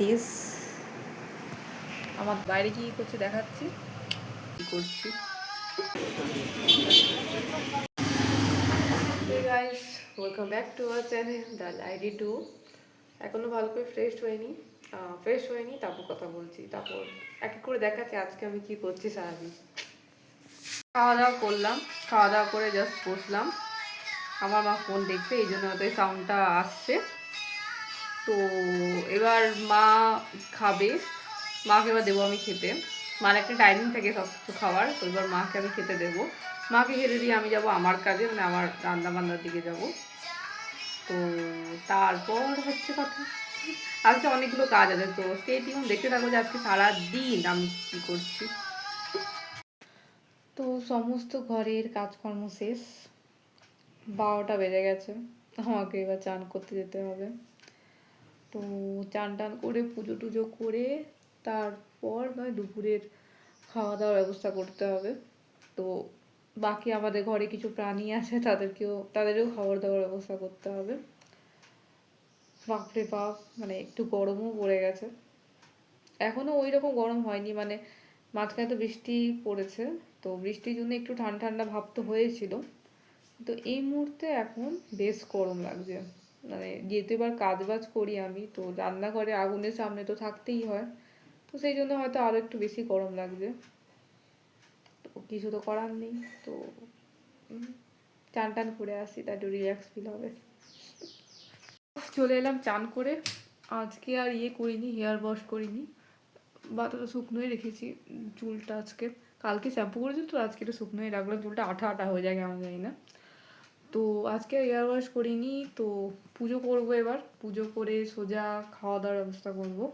Is আমার বাইরে কি করছি দেখাচ্ছি, কি করছি। Hey guys, welcome back to our channel The Lady 2। এখনো ভালো করে ফ্রেশ হয়নি তারপর কথা বলছি, তারপর এক এক করে দেখাচ্ছি আজকে আমি কি করছি সারাদিন। খাওয়া দাওয়া করলাম, খাওয়া দাওয়া করে জাস্ট বসলাম। আমার মা ফোন দেখছে, এই জন্য হয়তো সাউন্ডটা আসছে। তো এবার মা খাবে, মাকে এবার দেবো আমি খেতে। মার একটা টাইমিং থাকে সব কিছু খাওয়ার, তো এবার মাকে আমি খেতে দেবো। মাকে খেতে দিয়ে আমি যাব আমার কাজে, মানে আমার রান্না বান্নার দিকে যাব। তো তারপর হচ্ছে কথা, আজকে অনেকগুলো কাজ আছে, তো স্টে টিউন দেখতে থাকবো যে আজকে সারাদিন আমি কী করছি। তো সমস্ত ঘরের কাজকর্ম শেষ, 12টা বেজে গেছে। আমাকে এবার চান করতে যেতে হবে। তো চান টান করে পুজো টুজো করে তারপর নয় দুপুরের খাওয়া দাওয়ার ব্যবস্থা করতে হবে। তো বাকি আমাদের ঘরে কিছু প্রাণী আছে, তাদেরও খাবার দাবার ব্যবস্থা করতে হবে। বাপরে বাপ, মানে একটু গরমও পড়ে গেছে। এখনও ওই রকম গরম হয়নি, মানে মাঝখানে তো বৃষ্টি পড়েছে, তো বৃষ্টির জন্য একটু ঠান্ডা ঠান্ডা ভাব তো হয়েছিল। তো এই মুহূর্তে এখন বেশ গরম লাগছে। মানে যেহেতু এবার কাজ বাজ করি আমি, তো রান্নাঘরে আগুনের সামনে তো থাকতেই হয়, তো সেই জন্য হয়তো আরও একটু বেশি গরম লাগছে। তো কিছু তো করার নেই, তো চান টান করে আসি, তা একটু রিল্যাক্স ফিল হবে। চলে এলাম চান করে। আজকে আর করিনি, হেয়ার ওয়াশ করিনি, বাতাটা শুকনোই রেখেছি চুলটা। আজকে কালকে শ্যাম্পু করেছি, তো আজকে একটু শুকনোই রাখলাম, চুলটা আঠা আঠা হয়ে যায় কেমন জানি না। তো আজকে হেয়ার ওয়াশ করিনি, তো পুজো করবো। এবার পুজো করে সোজা খাওয়া দাওয়ার ব্যবস্থা করবো।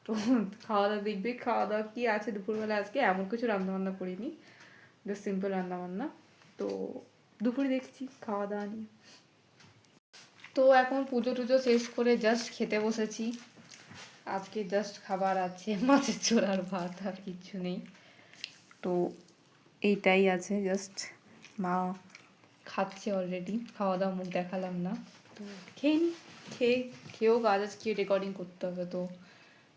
তো খাওয়া দাওয়া দেখবে, খাওয়া দাওয়া কী আছে দুপুরবেলা। আজকে এমন কিছু রান্নাবান্না করিনি, জাস্ট সিম্পল রান্নাবান্না। তো দুপুরে দেখছি খাওয়া দাওয়া নিয়ে। তো এখন পুজো টুজো শেষ করে জাস্ট খেতে বসেছি। আজকে জাস্ট খাবার আছে মাছের ঝোল আর ভাত, আর কিচ্ছু নেই। তো এইটাই আছে জাস্ট। মা খাচ্ছে অলরেডি, খাওয়া দাওয়া মুখ দেখালাম না। তো খেয়ে নি, খেয়েও কাজ আজকে রেকর্ডিং করতে হবে, তো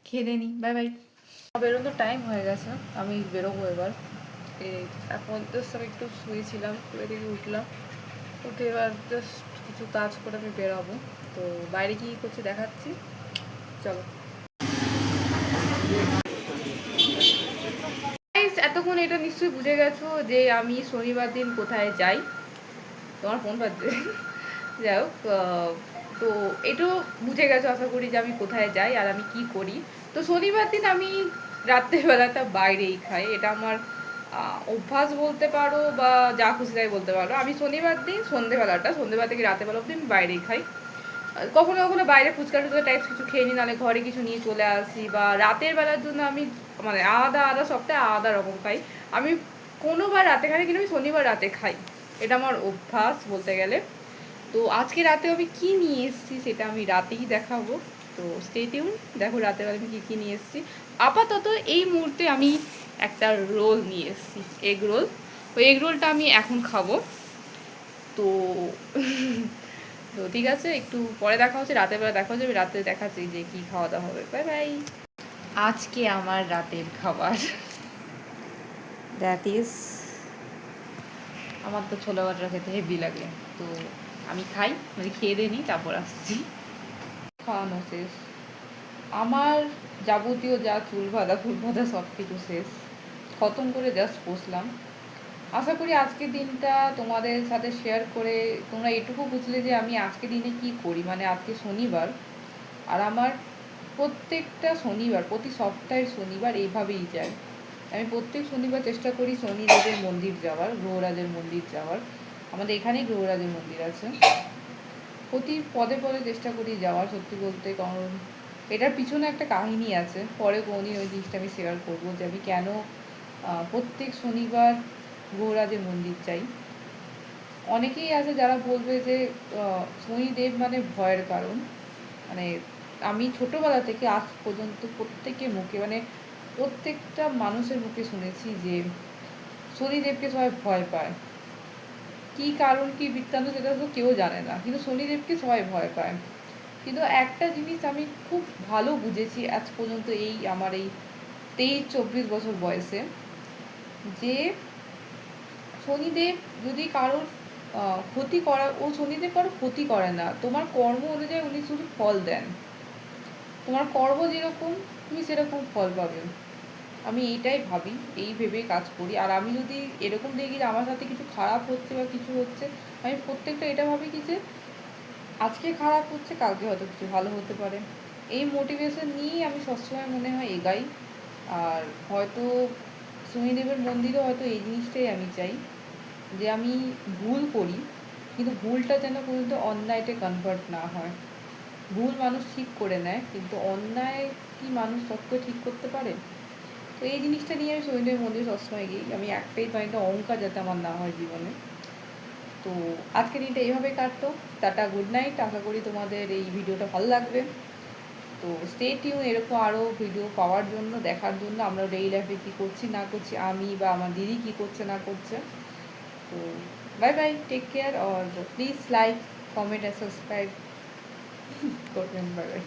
খেয়ে দিয়ে নি। Bye bye. বেরোনোর টাইম হয়ে গেছে, আমি বেরোবো এবার। এখন জাস্ট আমি একটু শুয়েছিলাম, শুয়ে থেকে উঠলাম, উঠে এবার জাস্ট কিছু কাজ করে আমি বেরোবো। তো বাইরে কী করছি দেখাচ্ছি, চলো। এতক্ষণ এটা নিশ্চয়ই বুঝে গেছো যে আমি শনিবার দিন কোথায় যাই। তোমার ফোন বাজছে, যাই হোক। তো এটাও বুঝে গেছো আশা করি যে আমি কোথায় যাই আর আমি কি করি। তো শনিবার দিন আমি রাত্রেবেলাটা বাইরেই খাই, এটা আমার অভ্যাস বলতে পারো, বা যা খুশি তাই বলতে পারো। আমি শনিবার দিন সন্ধ্যেবেলা থেকে রাতেরবেলা অবধি আমি বাইরেই খাই। কখনো কখনো বাইরে ফুচকা টুচকা টাইপস কিছু খেয়ে নিই, নাহলে ঘরে কিছু নিয়ে চলে আসি, বা রাতের বেলার জন্য আমি মানে আলাদা সপ্তাহে আলাদা রকম খাই। আমি কোনোবার রাতে খাই, কিন্তু আমি শনিবার রাতে খাই, এটা আমার অভ্যাস বলতে গেলে। তো আজকে রাতে আমি কি নিয়ে এসেছি সেটা আমি রাতেই দেখাবো, তো স্টে টিউন। দেখো রাতের বেলা আমি কী নিয়ে এসেছি। আপাতত এই মুহূর্তে আমি একটা রোল নিয়ে এসেছি, এগ রোল। ওই এগ রোলটা আমি এখন খাবো। তো তো ঠিক আছে, একটু পরে দেখা হচ্ছে, রাতের বেলা দেখা হচ্ছে। আমি রাতে দেখাচ্ছি যে কী খাওয়া দাওয়া হবে। Bye bye. আজকে আমার রাতের খাবার দ্যাট ইজ, আমার তো ছোলা বাটারা খেতে হেভি লাগে, তো আমি খাই, মানে খেয়ে দিয়ে নিই, তারপর আসছি। খাওয়ানো শেষ আমার, যাবতীয় যা চুল বাঁধা সব কিছু শেষ, খতম করে জাস্ট বসলাম। আশা করি আজকের দিনটা তোমাদের সাথে শেয়ার করে তোমরা এটুকু বুঝলে যে আমি আজকে দিনে কি করি। মানে আজকে শনিবার, আর আমার প্রত্যেকটা শনিবার, প্রতি সপ্তাহের শনিবার এইভাবেই যায়। আমি প্রত্যেক শনিবার চেষ্টা করি শনিদেবের মন্দির যাওয়ার, গ্রহরাজের মন্দির যাওয়ার। আমাদের এখানেই গ্রহরাজের মন্দির আছে, প্রতি পদে পদে চেষ্টা করি যাওয়ার, সত্যি বলতে। কারণ এটার পিছনে একটা কাহিনী আছে, পরে কোনোদিন ওই জিনিসটা আমি শেয়ার করবো যে আমি কেন প্রত্যেক শনিবার গ্রহরাজের মন্দির যাই। অনেকেই আছে যারা বলবে যে শনিদেব মানে ভয়ের কারণ। মানে আমি ছোটোবেলা থেকে আজ পর্যন্ত প্রত্যেকের মুখে, মানে প্রত্যেকটা মানুষের মুখে শুনেছি যে শনিদেবকে সবাই ভয় পায়। কী কারণ, কী বৃত্তান্ত সেটা তো কেউ জানে না, কিন্তু শনিদেবকে সবাই ভয় পায়। কিন্তু একটা জিনিস আমি খুব ভালো বুঝেছি আজ পর্যন্ত এই আমার এই 23-24 বছর বয়সে, যে শনিদেব যদি কারোর ক্ষতি করা, ও শনিদেব কারোর ক্ষতি করে না, তোমার কর্ম অনুযায়ী উনি শুধু ফল দেন। তোমার কর্ম যেরকম তুমি সেরকম ফল পাবে। আমি এইটাই ভাবি, এই ভেবেই কাজ করি। আর আমি যদি এরকম দেখি যে আমার সাথে কিছু খারাপ হচ্ছে বা কিছু হচ্ছে, আমি প্রত্যেকটা এটা ভাবি কি যে আজকে খারাপ হচ্ছে, কালকে হয়তো কিছু ভালো হতে পারে। এই মোটিভেশন নিয়েই আমি সবসময় মনে হয় এগাই। আর হয়তো শনিদেবের মন্দিরে হয়তো এই জিনিসটাই আমি চাই, যে আমি ভুল করি কিন্তু ভুলটা যেন কোনোদিন অন্যায়তে কনভার্ট না হয়। ভুল মানুষ ঠিক করে নেয়, কিন্তু অন্যায় কি মানুষ সত্য ঠিক করতে পারে? তো এই জিনিসটা নিয়ে আমি শনিদেবের মন্দিরে সবসময় গিয়ে আমি একটাই পাই, একটা অহংকার যাতে আমার না হয় জীবনে। তো আজকের দিনটা এইভাবে কাটতো। Tata, good night. আশা করি তোমাদের এই ভিডিওটা ভালো লাগবে। তো স্টে টিউন এরকম আরও ভিডিও পাওয়ার জন্য, দেখার জন্য আমরা ডেইলি লাইফে কী করছি না করছি, আমি বা আমার দিদি কী করছে না করছে। তো বাই বাই, টেক কেয়ার, আর please like, comment and subscribe করবেন। Bye by.